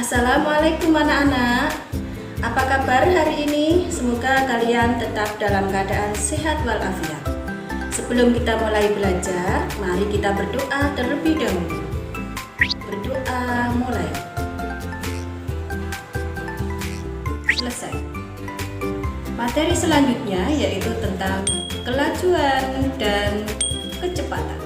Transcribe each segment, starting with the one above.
Assalamualaikum anak-anak. Apa kabar hari ini? Semoga kalian tetap dalam keadaan sehat walafiat. Sebelum kita mulai belajar, mari kita berdoa terlebih dahulu. Berdoa mulai. Selesai. Materi selanjutnya yaitu tentang kelajuan dan kecepatan.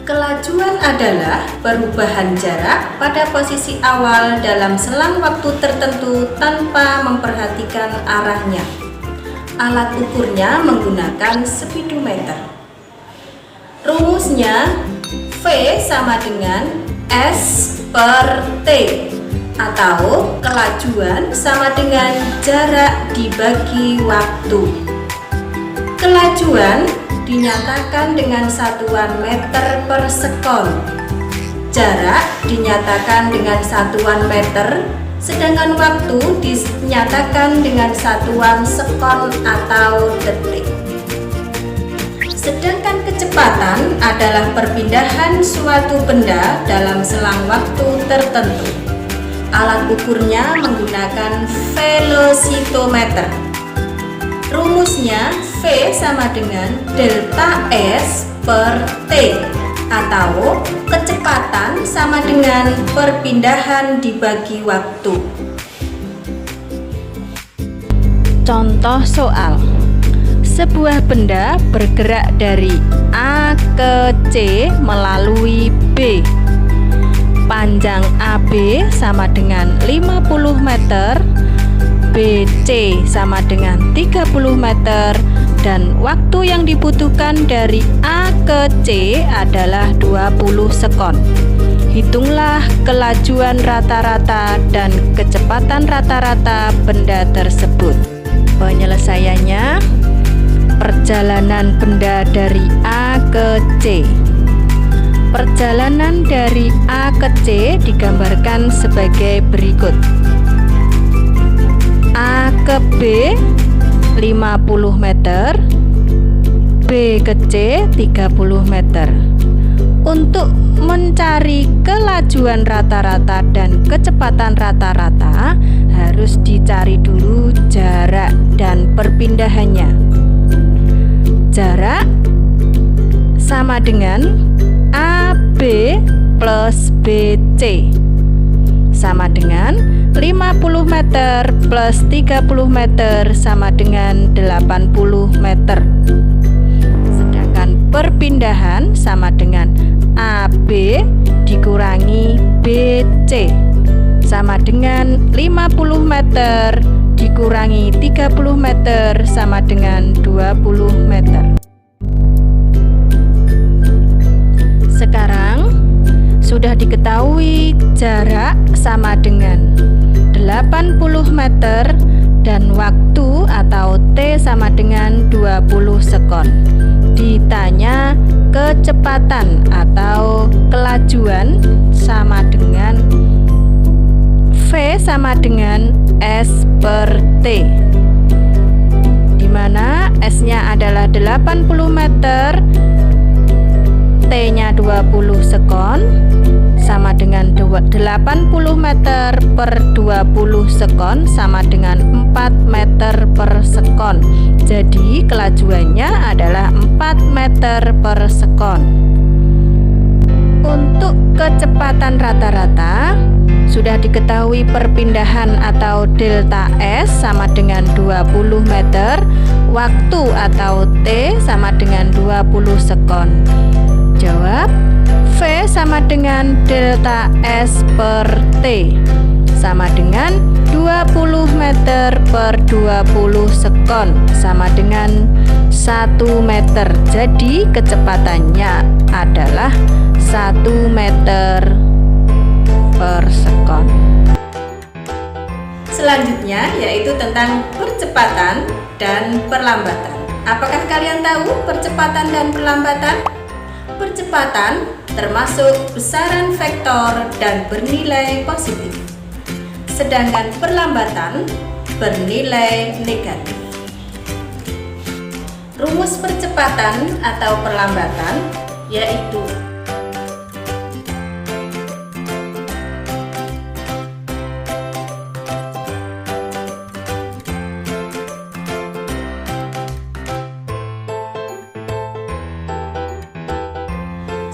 Kelajuan adalah perubahan jarak pada posisi awal dalam selang waktu tertentu tanpa memperhatikan arahnya. Alat ukurnya menggunakan speedometer. Rumusnya V sama dengan S per T, atau kelajuan sama dengan jarak dibagi waktu. Kelajuan dinyatakan dengan satuan meter per sekon. Jarak dinyatakan dengan satuan meter, sedangkan waktu dinyatakan dengan satuan sekon atau detik. Sedangkan kecepatan adalah perpindahan suatu benda dalam selang waktu tertentu. Alat ukurnya menggunakan velocitometer. Rumusnya V sama dengan delta S per T, atau kecepatan sama dengan perpindahan dibagi waktu. Contoh soal. Sebuah benda bergerak dari A ke C melalui B. Panjang AB sama dengan 50 meter, BC sama dengan 30 meter, dan waktu yang dibutuhkan dari A ke C adalah 20 sekon. Hitunglah kelajuan rata-rata dan kecepatan rata-rata benda tersebut. Penyelesaiannya, perjalanan benda dari A ke C. Perjalanan dari A ke C digambarkan sebagai berikut. A ke B 50 meter, B ke C 30 meter. Untuk mencari kelajuan rata-rata dan kecepatan rata-rata, harus dicari dulu jarak dan perpindahannya. Jarak sama dengan AB plus BC, sama dengan 50 meter plus 30 meter sama dengan 80 meter. Sedangkan perpindahan sama dengan AB dikurangi BC, sama dengan 50 meter dikurangi 30 meter sama dengan 20 meter. Sekarang sudah diketahui jarak sama dengan 80 meter dan waktu atau T sama dengan 20 sekon. Ditanya kecepatan atau kelajuan sama dengan V sama dengan S per T, di mana S-nya adalah 80 meter, T-nya 20 sekon, sama dengan 80 meter per 20 sekon sama dengan 4 meter per sekon. Jadi kelajuannya adalah 4 meter per sekon. Untuk kecepatan rata-rata sudah diketahui perpindahan atau delta S sama dengan 20 meter, waktu atau T sama dengan 20 sekon. Jawab, V sama dengan delta S per T, sama dengan 20 meter per 20 sekon, sama dengan 1 meter. Jadi kecepatannya adalah 1 meter per sekon. Selanjutnya yaitu tentang percepatan dan perlambatan. Apakah kalian tahu percepatan dan perlambatan? Percepatan termasuk besaran vektor dan bernilai positif. Sedangkan perlambatan bernilai negatif. Rumus percepatan atau perlambatan yaitu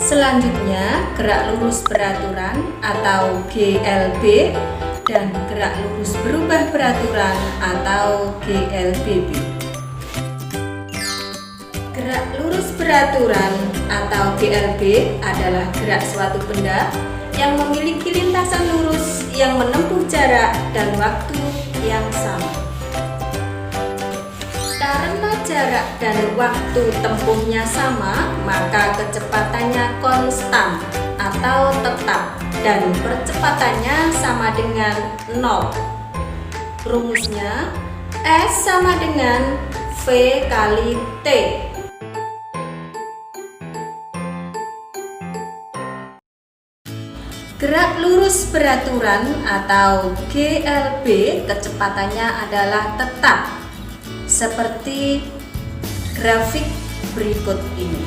selanjutnya gerak lurus beraturan atau GLB dan gerak lurus berubah beraturan atau GLBB. Gerak lurus beraturan atau GLB adalah gerak suatu benda yang memiliki lintasan lurus yang menempuh jarak dan waktu yang sama. Karena jarak dan waktu tempuhnya sama, maka kecepatannya konstan atau tetap dan percepatannya sama dengan 0. Rumusnya S sama dengan V kali T. Gerak lurus beraturan atau GLB kecepatannya adalah tetap, seperti grafik berikut ini.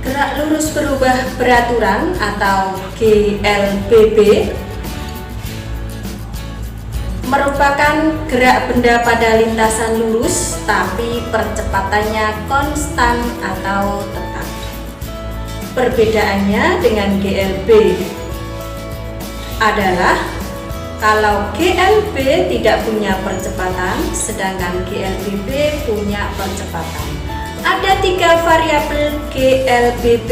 Gerak lurus berubah beraturan atau GLBB merupakan gerak benda pada lintasan lurus tapi percepatannya konstan atau tetap. Perbedaannya dengan GLB adalah kalau GLB tidak punya percepatan sedangkan GLBB punya percepatan. Ada 3 variabel GLBB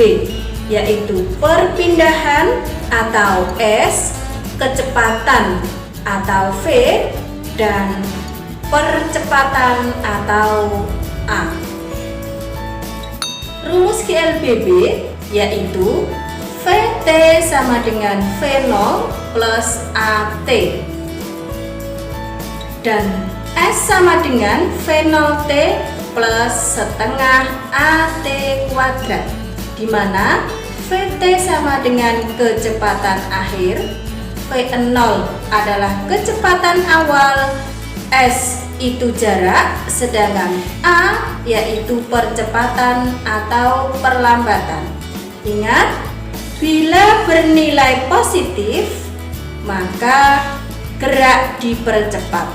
yaitu perpindahan atau S, kecepatan atau V, dan percepatan atau A. Rumus GLBB yaitu VT sama dengan V0 plus AT dan S sama dengan V0T plus setengah AT kuadrat, di mana VT sama dengan kecepatan akhir, V0 adalah kecepatan awal, S itu jarak, sedangkan A yaitu percepatan atau perlambatan. Ingat, bila bernilai positif maka gerak dipercepat,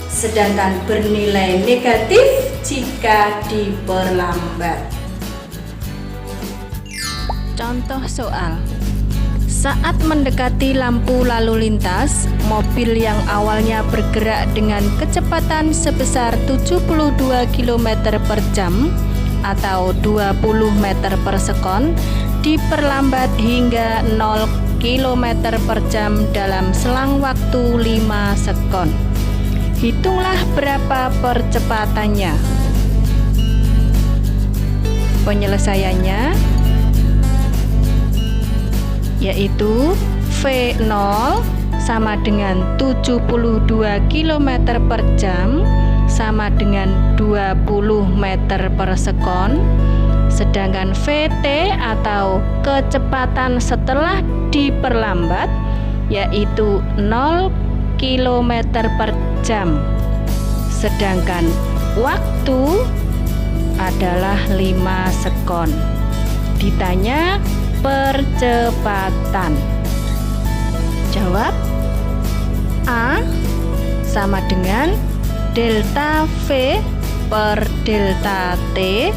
sedangkan bernilai negatif jika diperlambat. Contoh soal: saat mendekati lampu lalu lintas, mobil yang awalnya bergerak dengan kecepatan sebesar 72 km per jam atau 20 meter per sekon diperlambat hingga 0 km per jam dalam selang waktu 5 sekon. Hitunglah berapa percepatannya. Penyelesaiannya yaitu V0 sama dengan 72 km per jam sama dengan 20 meter per sekon, sedangkan VT atau kecepatan setelah diperlambat yaitu 0 km per jam, sedangkan waktu adalah 5 sekon. Ditanya percepatan. Jawab A sama dengan delta V per delta T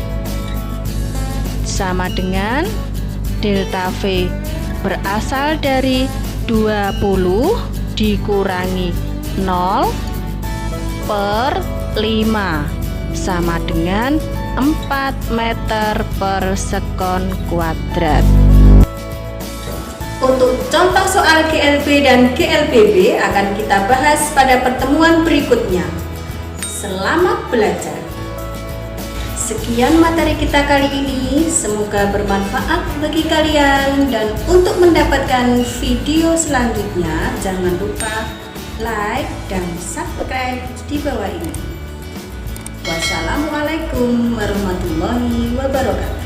sama dengan delta V berasal dari 20 dikurangi 0 per 5 sama dengan 4 meter per sekon kuadrat. Untuk contoh soal GLB dan GLBB akan kita bahas pada pertemuan berikutnya. Selamat belajar. Sekian materi kita kali ini, semoga bermanfaat bagi kalian, dan untuk mendapatkan video selanjutnya jangan lupa like dan subscribe di bawah ini. Wassalamualaikum warahmatullahi wabarakatuh.